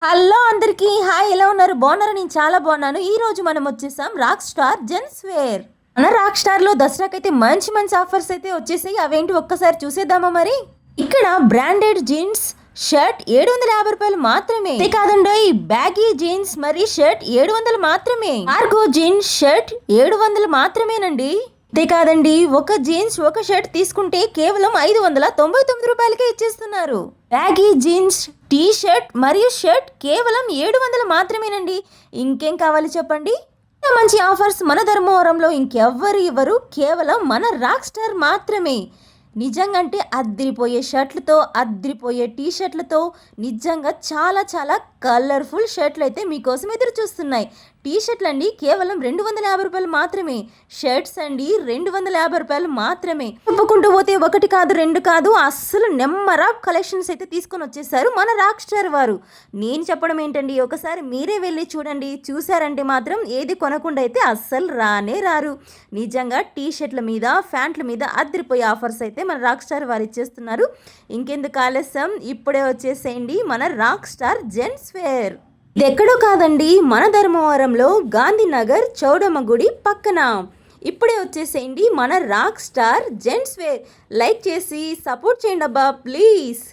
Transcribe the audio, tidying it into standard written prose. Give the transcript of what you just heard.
Hello అందరికీ hi, ఎలా ఉన్నారు? బాగున్నారా? నేను చాలా బాగున్నాను. ఈ రోజు మనం వచ్చేసాం రాక్ స్టార్ జెంట్స్ వేర్. మన రాక్ స్టార్ లో దసరాకైతే మంచి మంచి ఆఫర్స్ అయితే వచ్చేసాయి. అవేంటి ఒక్కసారి చూసేద్దామా మరి? ఇక్కడ బ్రాండెడ్ జీన్స్ షర్ట్ 750 రూపాయలు మాత్రమే. కాదండో ఈ బ్యాగీ జీన్స్ మరి షర్ట్ 700 మాత్రమే. కార్గో జీన్స్ షర్ట్ 700 మాత్రమేనండి. కాదండి, ఒక జీన్స్ ఒక షర్ట్ తీసుకుంటే కేవలం 599 రూపాయలకే ఇచ్చేస్తున్నారు. బ్యాగీ జీన్స్ టీ షర్ట్ మరియు షర్ట్ కేవలం 700 మాత్రమేనండి. ఇంకేం కావాలి చెప్పండి? మంచి ఆఫర్స్ మన ధర్మవరంలో ఇంకెవ్వరు ఇవ్వరు, కేవలం మన రాక్ స్టార్ మాత్రమే. నిజంగా అంటే అద్దిరిపోయే షర్ట్లతో, అద్దిరిపోయే టీ షర్ట్లతో, నిజంగా చాలా చాలా కలర్ఫుల్ షర్ట్లు అయితే మీకోసం ఎదురు చూస్తున్నాయి. టీ షర్ట్లు అండి కేవలం 250 రూపాయలు మాత్రమే. షర్ట్స్ అండి 250 రూపాయలు మాత్రమే. చెప్పుకుంటూ పోతే ఒకటి కాదు రెండు కాదు, అస్సలు నెంబర్ ఆఫ్ కలెక్షన్స్ అయితే తీసుకొని వచ్చేసారు మన రాక్ స్టార్ వారు. నేను చెప్పడం ఏంటండి, ఒకసారి మీరే వెళ్ళి చూడండి. చూసారంటే మాత్రం ఏది కొనకుండా అయితే అస్సలు రానే రారు. నిజంగా టీ షర్ట్ల మీద, ప్యాంట్ల మీద అదిరిపోయే ఆఫర్స్ అయితే మన రాక్ స్టార్ వారు ఇచ్చేస్తున్నారు. ఇంకెందుకు ఆలస్యం, ఇప్పుడే వచ్చేసేయండి మన రాక్ స్టార్ జెంట్స్ వేర్. ఇది ఎక్కడో కాదండి, మన ధర్మవరంలో గాంధీనగర్ చౌడమ్మ గుడి పక్కన. ఇప్పుడే వచ్చేసేయండి మన rock star gents wear. Like చేసి సపోర్ట్ చేయండి అబ్బా ప్లీజ్.